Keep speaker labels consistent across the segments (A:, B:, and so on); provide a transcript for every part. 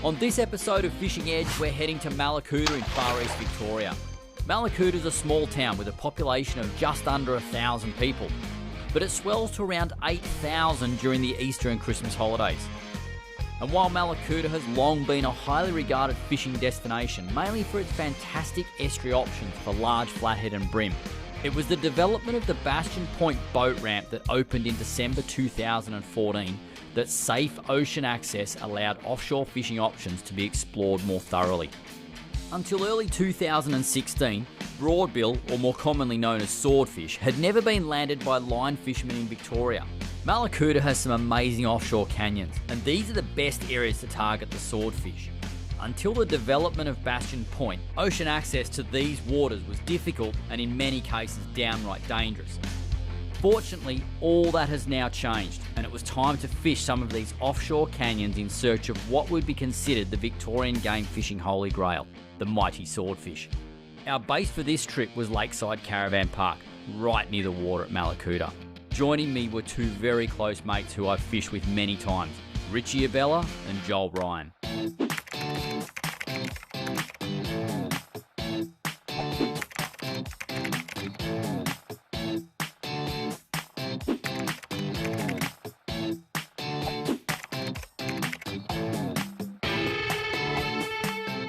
A: On this episode of Fishing Edge, we're heading to Mallacoota in far east Victoria. Mallacoota is a small town with a population of just under 1,000 people, but it swells to around 8,000 during the Easter and Christmas holidays. And while Mallacoota has long been a highly regarded fishing destination, mainly for its fantastic estuary options for large flathead and bream, it was the development of the Bastion Point boat ramp that opened in December 2014 that safe ocean access allowed offshore fishing options to be explored more thoroughly. Until early 2016, broadbill, or more commonly known as swordfish, had never been landed by line fishermen in Victoria. Mallacoota has some amazing offshore canyons, and these are the best areas to target the swordfish. Until the development of Bastion Point, ocean access to these waters was difficult and in many cases downright dangerous. Fortunately, all that has now changed, and it was time to fish some of these offshore canyons in search of what would be considered the Victorian game fishing holy grail, the mighty swordfish. Our base for this trip was Lakeside Caravan Park, right near the water at Mallacoota. Joining me were two very close mates who I've fished with many times, Richie Abella and Joel Ryan.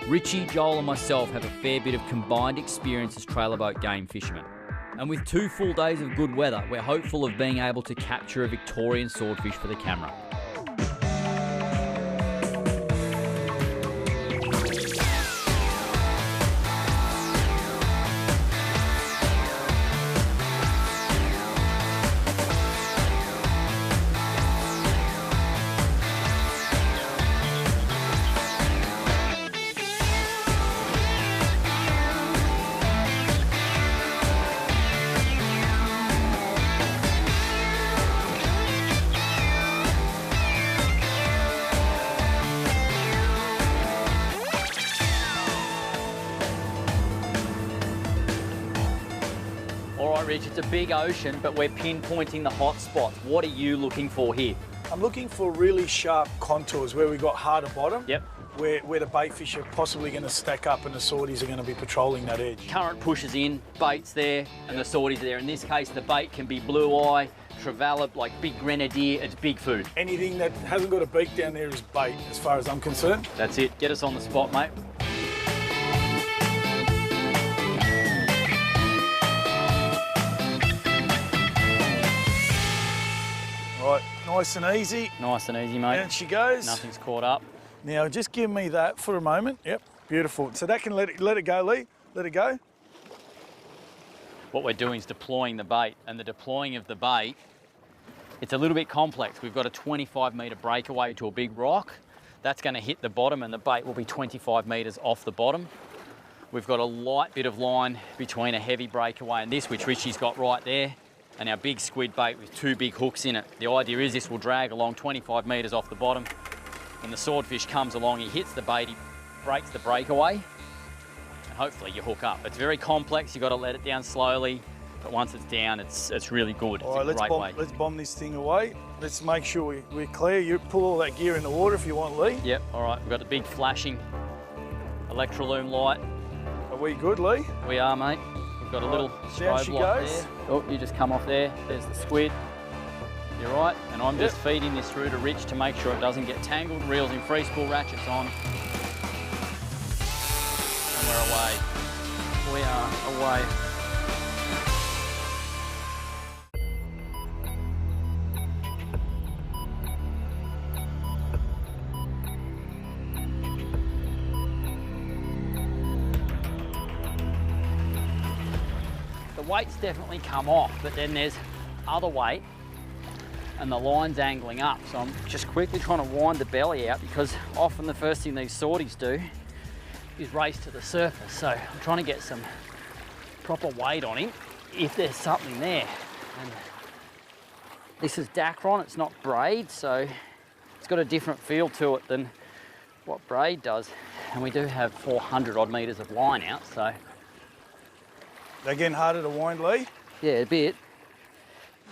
A: Richie, Joel and myself have a fair bit of combined experience as trailer boat game fishermen. And with 2 full days of good weather, we're hopeful of being able to capture a Victorian swordfish for the camera. Rich, it's a big ocean, but we're pinpointing the hot spots. What are you looking for here?
B: I'm looking for really sharp contours where we've got harder bottom.
A: Yep.
B: Where the bait fish are possibly going to stack up and the swordies are going to be patrolling that edge.
A: Current pushes in, bait's there, and the swordies are there. In this case, the bait can be blue eye, trevally, like big grenadier, it's big food.
B: Anything that hasn't got a beak down there is bait, as far as I'm concerned.
A: That's it. Get us on the spot, mate.
B: Right, nice and easy.
A: Nice and easy, mate.
B: Down she goes.
A: Nothing's caught up.
B: Now, just give me that for a moment. Yep, beautiful. So that can let it go, Lee. Let it go.
A: What we're doing is deploying the bait, and the deploying of the bait, it's a little bit complex. We've got a 25-metre breakaway to a big rock. That's going to hit the bottom, and the bait will be 25 metres off the bottom. We've got a light bit of line between a heavy breakaway and this, which Richie's got right there, and our big squid bait with 2 big hooks in it. The idea is this will drag along 25 metres off the bottom. When the swordfish comes along, he hits the bait, he breaks the breakaway, and hopefully you hook up. It's very complex, you've got to let it down slowly, but once it's down, it's really good. It's
B: all right,
A: a great way.
B: Let's bomb this thing away. Let's make sure we're clear. You pull all that gear in the water if you want, Lee.
A: Yep, all right, we've got the big flashing electrolume light.
B: Are we good, Lee?
A: We are, mate. We've got a little strobe light there. Oh, you just come off there. There's the squid. You're right. And I'm just feeding this through to Rich to make sure it doesn't get tangled. Reels in free spool, ratchets on. And we're away. We are away. The weight's definitely come off, but then there's other weight and the line's angling up. So I'm just quickly trying to wind the belly out, because often the first thing these swordies do is race to the surface. So I'm trying to get some proper weight on him if there's something there. And this is Dacron, it's not braid, so it's got a different feel to it than what braid does. And we do have 400 odd metres of line out, so.
B: They're getting harder to wind, Lee?
A: Yeah, a bit.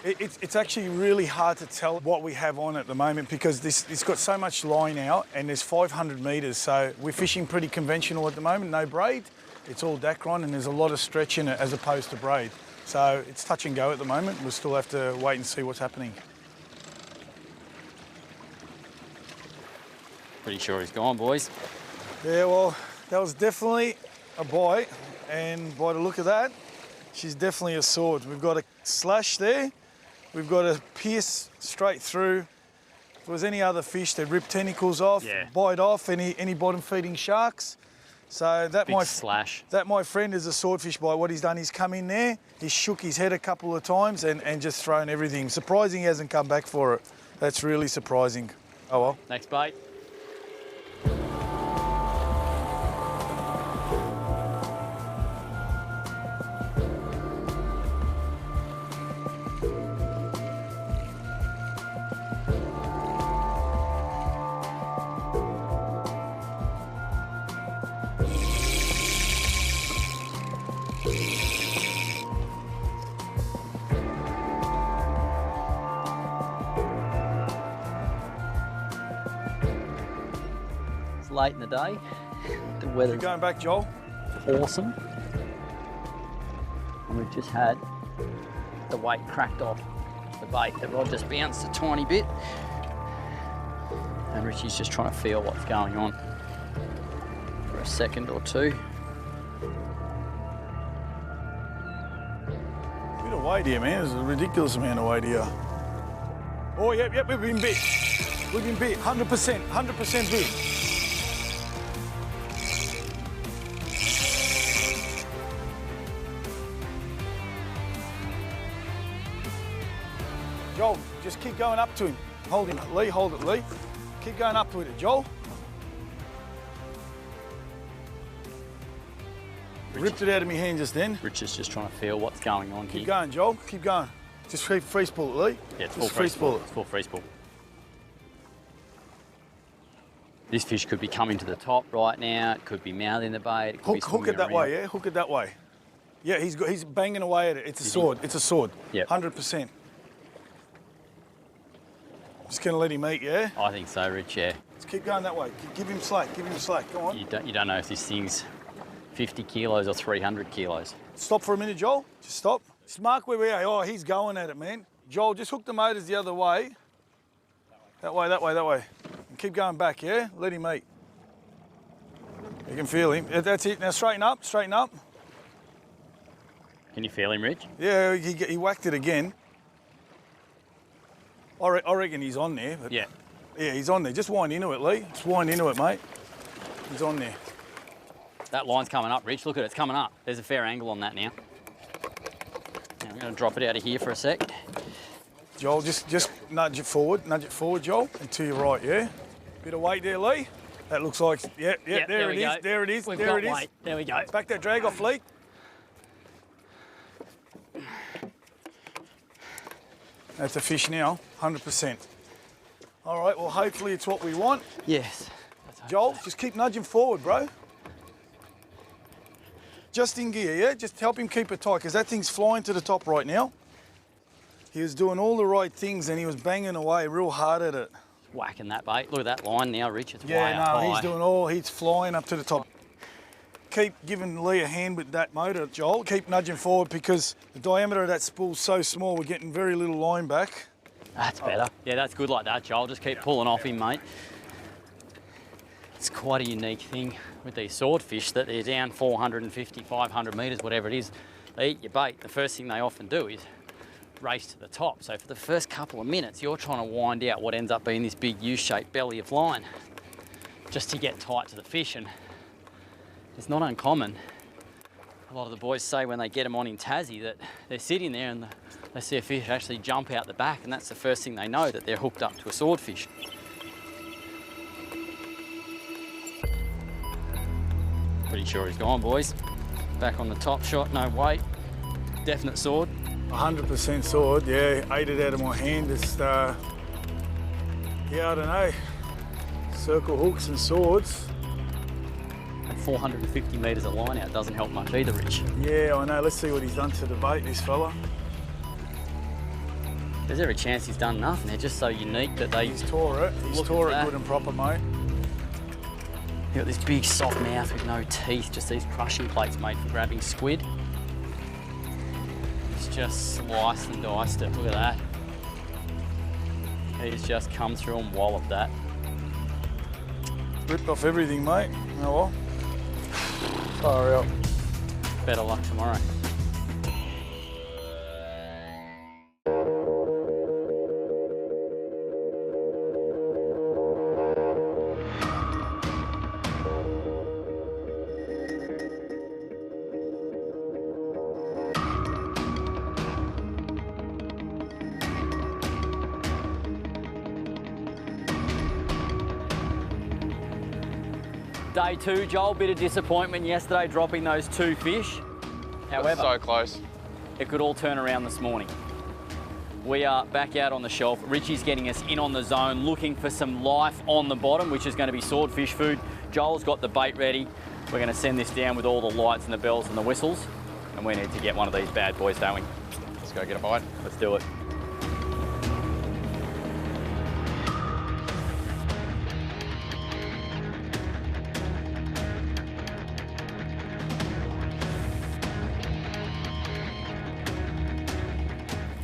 B: It's actually really hard to tell what we have on at the moment because it's got so much line out and there's 500 metres, so we're fishing pretty conventional at the moment, no braid. It's all Dacron and there's a lot of stretch in it as opposed to braid. So it's touch and go at the moment. We'll still have to wait and see what's happening.
A: Pretty sure he's gone, boys.
B: Yeah, well, that was definitely a bite, and by the look of that, she's definitely a sword. We've got a slash there. We've got a pierce straight through. If there was any other fish, they'd rip tentacles off, bite off any bottom-feeding sharks. So that my friend is a swordfish bite. What he's done, he's come in there, he's shook his head a couple of times and just thrown everything. Surprising he hasn't come back for it. That's really surprising. Oh well.
A: Next bait. Late in the day. The weather's
B: going back, Joel.
A: Awesome. And we've just had the weight cracked off the bait. The rod just bounced a tiny bit. And Richie's just trying to feel what's going on for a second or two.
B: Bit of weight here, man. There's a ridiculous amount of weight here. Oh, yep, we've been bit. We've been bit, 100% bit. Joel, just keep going up to him. Hold him, Lee, hold it, Lee. Keep going up with it, Joel. Ripped it out of my hand just then.
A: Rich is just trying to feel what's going on here.
B: Keep going, Joel, keep going. Just free spool it, Lee.
A: Yeah, it's full free spool. It's full free spool. This fish could be coming to the top right now. It could be mouthing the bait. It could
B: hook it that way, yeah? Hook it that way. Yeah, he's banging away at it. It's a sword. It's a sword.
A: Yeah.
B: 100%. Just gonna let him eat, yeah?
A: I think so, Rich, yeah.
B: Just keep going that way. Give him slack, give him slack. Go on.
A: You don't know if this thing's 50 kilos or 300 kilos.
B: Stop for a minute, Joel. Just stop. Just mark where we are. Oh, he's going at it, man. Joel, just hook the motors the other way. That way, that way, that way. And keep going back, yeah? Let him eat. You can feel him. That's it. Now straighten up, straighten up.
A: Can you feel him, Rich?
B: Yeah, he whacked it again. I reckon he's on there. But
A: yeah.
B: Yeah, he's on there. Just wind into it, Lee. Just wind into it, mate. He's on there.
A: That line's coming up, Rich. Look at it, it's coming up. There's a fair angle on that now. Now I'm going to drop it out of here for a sec.
B: Joel, just nudge it forward, Joel, and to your right, yeah? Bit of weight there, Lee. That looks like, yeah, there it is, there it is, there it is.
A: Weight. There we go.
B: Back that drag off, Lee. That's a fish now, 100%. All right, well, hopefully it's what we want.
A: Yes.
B: Joel, just keep nudging forward, bro. Just in gear, yeah? Just help him keep it tight, because that thing's flying to the top right now. He was doing all the right things, and he was banging away real hard at it.
A: Whacking that bait. Look at that line now, Rich. It's way
B: up
A: high.
B: He's flying up to the top. Keep giving Lee a hand with that motor, Joel. Keep nudging forward because the diameter of that spool's so small, we're getting very little line back.
A: That's better. Yeah, that's good like that, Joel. Just keep pulling off him, mate. It's quite a unique thing with these swordfish that they're down 450, 500 metres, whatever it is. They eat your bait. The first thing they often do is race to the top. So for the first couple of minutes, you're trying to wind out what ends up being this big U-shaped belly of line just to get tight to the fish. And it's not uncommon. A lot of the boys say when they get them on in Tassie that they're sitting there and they see a fish actually jump out the back, and that's the first thing they know, that they're hooked up to a swordfish. Pretty sure he's gone, boys. Back on the top shot, no weight. Definite sword.
B: 100% sword, yeah. Ate it out of my hand. It's, yeah, I don't know. Circle hooks and swords.
A: 450 metres of line out doesn't help much either, Rich.
B: Yeah, I know. Let's see what he's done to the bait, this fella.
A: There's every chance he's done nothing. They're just so unique that they...
B: He's tore it. He's tore it good and proper, mate.
A: You've got this big soft mouth with no teeth, just these crushing plates made for grabbing squid. He's just sliced and diced it. Look at that. He's just come through and walloped that.
B: Ripped off everything, mate. Oh well. Far out.
A: Better luck tomorrow. Day 2, Joel, bit of disappointment yesterday dropping those 2 fish. However,
C: so close.
A: It could all turn around this morning. We are back out on the shelf. Richie's getting us in on the zone, looking for some life on the bottom, which is going to be swordfish food. Joel's got the bait ready. We're going to send this down with all the lights and the bells and the whistles. And we need to get one of these bad boys, don't we?
C: Let's go get a bite.
A: Let's do it.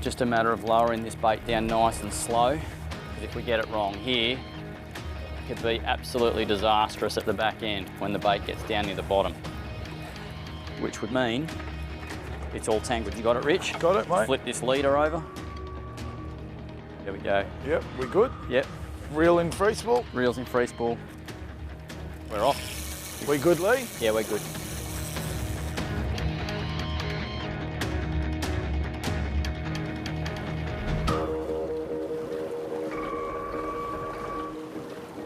A: Just a matter of lowering this bait down nice and slow, because if we get it wrong here, it could be absolutely disastrous at the back end when the bait gets down near the bottom, which would mean it's all tangled. You got it, Rich?
B: Got it, mate.
A: Flip this leader over. There we go.
B: Yep, we good?
A: Yep.
B: Reel in free spool.
A: Reels in free spool. We're off.
B: We good, Lee?
A: Yeah, we're good.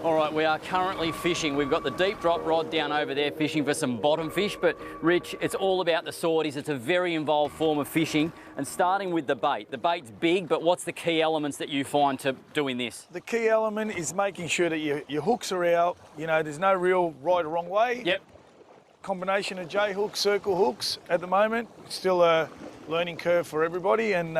A: All right, we are currently fishing. We've got the deep drop rod down over there fishing for some bottom fish, but Rich, it's all about the swordies. It's a very involved form of fishing, and starting with the bait. The bait's big, but what's the key elements that you find to doing this?
B: The key element is making sure that your hooks are out. You know, there's no real right or wrong way.
A: Yep.
B: Combination of J hooks, circle hooks at the moment. It's still a learning curve for everybody, and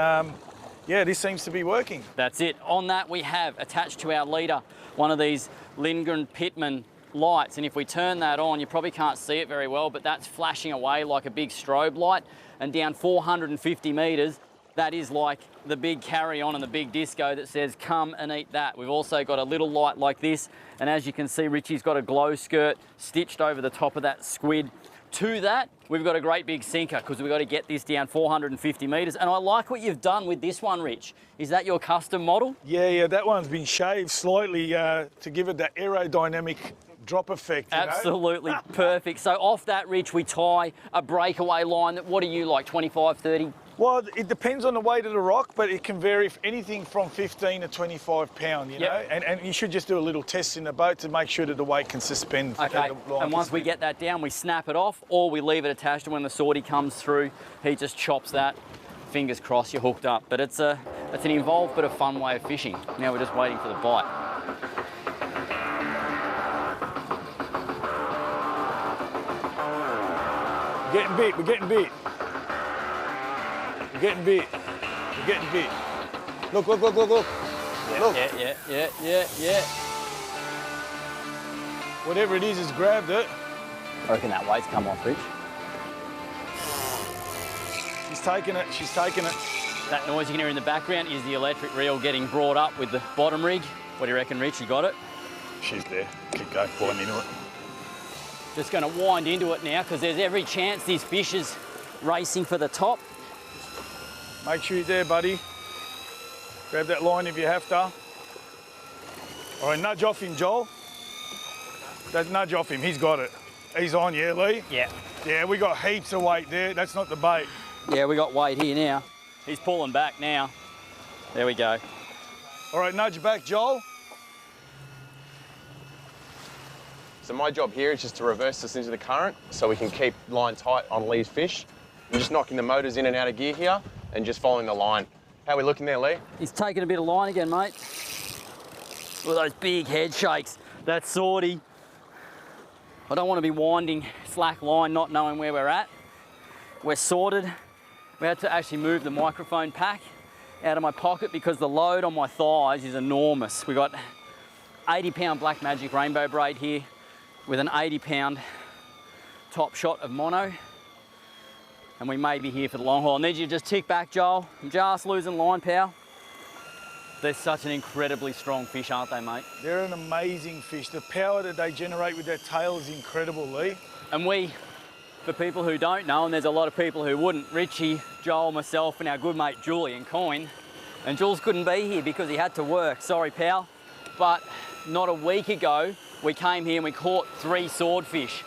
B: yeah, this seems to be working.
A: That's it. On that, we have attached to our leader one of these Lindgren Pitman lights, and if we turn that on, you probably can't see it very well, but that's flashing away like a big strobe light, and down 450 metres, that is like the big carry-on and the big disco that says, come and eat that. We've also got a little light like this, and as you can see, Richie's got a glow skirt stitched over the top of that squid. To that, we've got a great big sinker because we've got to get this down 450 metres. And I like what you've done with this one, Rich. Is that your custom model?
B: Yeah, that one's been shaved slightly to give it that aerodynamic drop effect.
A: Absolutely perfect. So off that, Rich, we tie a breakaway line. What are you like, 25, 30?
B: Well, it depends on the weight of the rock, but it can vary anything from 15 to 25 pound, you know? And you should just do a little test in the boat to make sure that the weight can suspend.
A: Okay, and once we get that down, we snap it off, or we leave it attached, and when the swordie comes through, he just chops that. Fingers crossed, you're hooked up. But it's an involved but a fun way of fishing. Now we're just waiting for the bite.
B: Getting bit, we're getting bit. We're getting bit. We're getting bit. Look, look, look, look, look.
A: Yeah,
B: look.
A: Yeah.
B: Whatever it is has grabbed it.
A: I reckon that weight's come off, Rich.
B: She's taking it, she's taking it.
A: That noise you can hear in the background is the electric reel getting brought up with the bottom rig. What do you reckon, Rich? You got it?
B: She's there. Keep going, pulling into it.
A: Just going to wind into it now because there's every chance this fish is racing for the top.
B: Make sure you're there, buddy. Grab that line if you have to. All right, nudge off him, Joel. Nudge off him, he's got it. He's on, yeah, Lee?
A: Yeah.
B: Yeah, we got heaps of weight there. That's not the bait.
A: Yeah, we got weight here now. He's pulling back now. There we go.
B: All right, nudge back, Joel.
C: So my job here is just to reverse this into the current so we can keep line tight on Lee's fish. I'm just knocking the motors in and out of gear here and just following the line. How are we looking there, Lee?
A: He's taking a bit of line again, mate. Look at those big head shakes. That swordie. I don't want to be winding slack line, not knowing where we're at. We're sorted. We had to actually move the microphone pack out of my pocket because the load on my thighs is enormous. We've got 80-pound black magic rainbow braid here with an 80-pound top shot of mono. And we may be here for the long haul. I need you to just tick back, Joel. I'm just losing line power. They're such an incredibly strong fish, aren't they, mate?
B: They're an amazing fish. The power that they generate with their tail is incredible, Lee.
A: And we, for people who don't know, and there's a lot of people who wouldn't, Richie, Joel, myself, and our good mate Julian Coyne. And Jules couldn't be here because he had to work. Sorry, pal. But not a week ago, we came here and we caught 3 swordfish.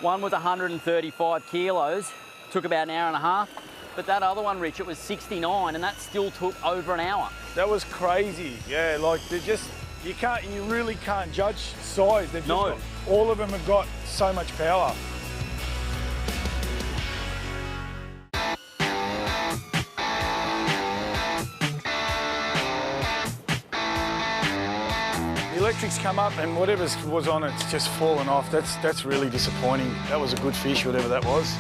A: One was 135 kilos, took about an hour and a half. But that other one, Rich, it was 69, and that still took over an hour.
B: That was crazy. Yeah, like they're just, you really can't judge size. They've just got, all of them have got so much power. The electrics come up and whatever was on it's just fallen off. That's really disappointing. That was a good fish, whatever that was.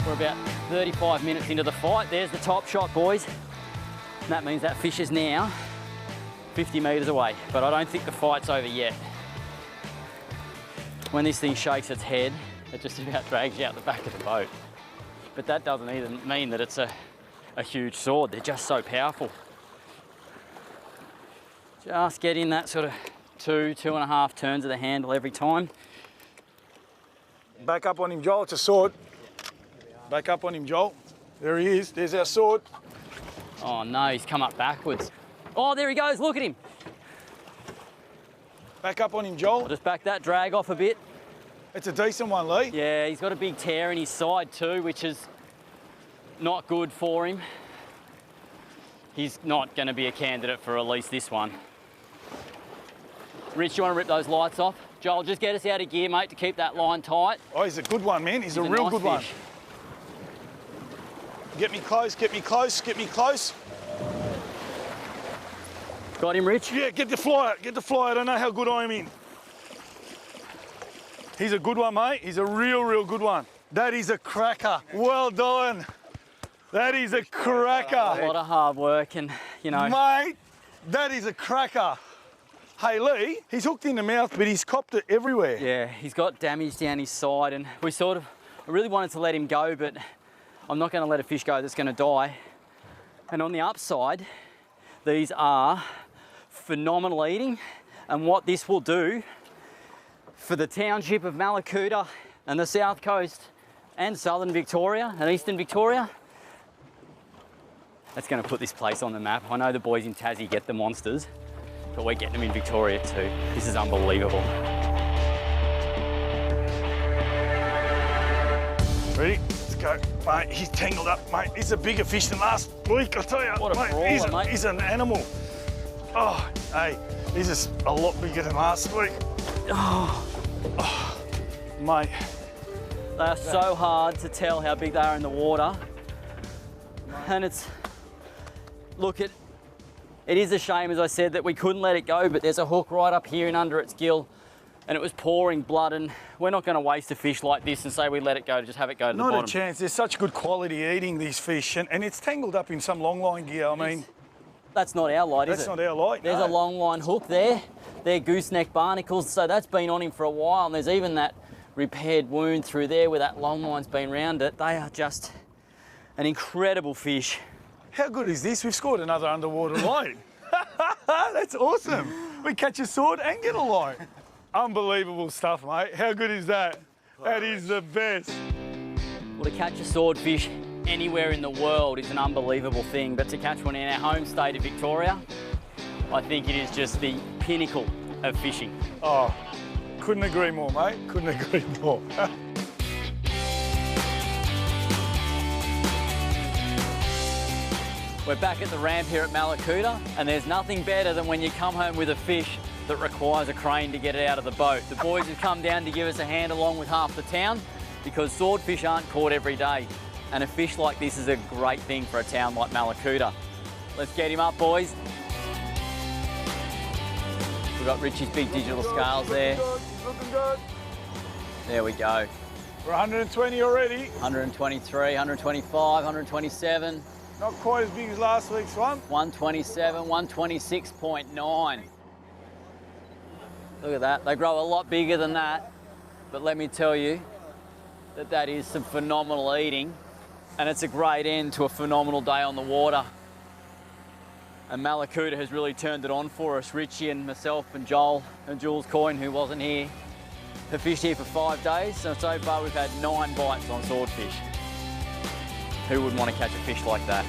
A: We're about 35 minutes into the fight. There's the top shot, boys. And that means that fish is now 50 metres away, but I don't think the fight's over yet. When this thing shakes its head, it just about drags you out the back of the boat. But that doesn't even mean that it's a huge sword. They're just so powerful. Just get in that sort of 2.5 turns of the handle every time.
B: Back up on him, Joel. It's a sword. Back up on him, Joel. There he is. There's our sword.
A: Oh no, he's come up backwards. Oh, there he goes. Look at him.
B: Back up on him, Joel.
A: I'll just back that drag off a bit.
B: It's a decent one, Lee.
A: Yeah, he's got a big tear in his side too, which is not good for him. He's not going to be a candidate for at least this one. Rich, you want to rip those lights off? Joel, just get us out of gear, mate, to keep that line tight.
B: Oh, he's a good one, man. He's a real
A: nice
B: good
A: fish.
B: one. Get me close, get me close, get me close.
A: Got him, Rich?
B: Yeah, get the fly out, get the fly out. I don't know how good I'm in. He's a good one, mate. He's a real good one. That is a cracker. Well done. That is a cracker.
A: A lot of hard work and, you know.
B: Mate, that is a cracker. Hey, Lee, he's hooked in the mouth, but he's copped it everywhere.
A: Yeah, he's got damage down his side and I really wanted to let him go, but I'm not going to let a fish go that's going to die. And on the upside, these are phenomenal eating, and what this will do for the township of Mallacoota and the south coast and southern Victoria and eastern Victoria, that's going to put this place on the map. I know the boys in Tassie get the monsters, but we're getting them in Victoria too. This is unbelievable.
B: Ready? Let's go. Mate, he's tangled up, mate. He's a bigger fish than last week, I tell you.
A: What a brawler, mate.
B: He's an animal. Oh, hey, he's just a lot bigger than last week. Oh, mate.
A: They are so hard to tell how big they are in the water. And it's, look, it is a shame, as I said, that we couldn't let it go, but there's a hook right up here and under its gill, and it was pouring blood, and we're not going to waste a fish like this and say we let it go to just have it go to the bottom.
B: Not a chance. There's such good quality eating these fish, and it's tangled up in some long line gear. I mean,
A: that's not our light, is it?
B: That's not our light.
A: There's a long line hook there. They're gooseneck barnacles, so that's been on him for a while, and there's even that repaired wound through there where that long line's been round it. They are just an incredible fish.
B: How good is this? We've scored another underwater line. That's awesome. We catch a sword and get a line. Unbelievable stuff, mate. How good is that? That is the best.
A: Well, to catch a swordfish anywhere in the world is an unbelievable thing, but to catch one in our home state of Victoria, I think it is just the pinnacle of fishing.
B: Oh, couldn't agree more, mate. Couldn't agree more.
A: We're back at the ramp here at Mallacoota, and there's nothing better than when you come home with a fish that requires a crane to get it out of the boat. The boys have come down to give us a hand along with half the town, because swordfish aren't caught every day, and a fish like this is a great thing for a town like Mallacoota. Let's get him up, boys. We've got Richie's big digital scales there. There we go.
B: We're 120 already.
A: 123, 125, 127,
B: Not quite as big as last week's one.
A: 127, 126.9. Look at that. They grow a lot bigger than that. But let me tell you that that is some phenomenal eating. And it's a great end to a phenomenal day on the water. And Mallacoota has really turned it on for us. Richie and myself and Joel and Jules Coyne, who wasn't here, have fished here for 5 days. So far we've had 9 bites on swordfish. Who wouldn't want to catch a fish like that?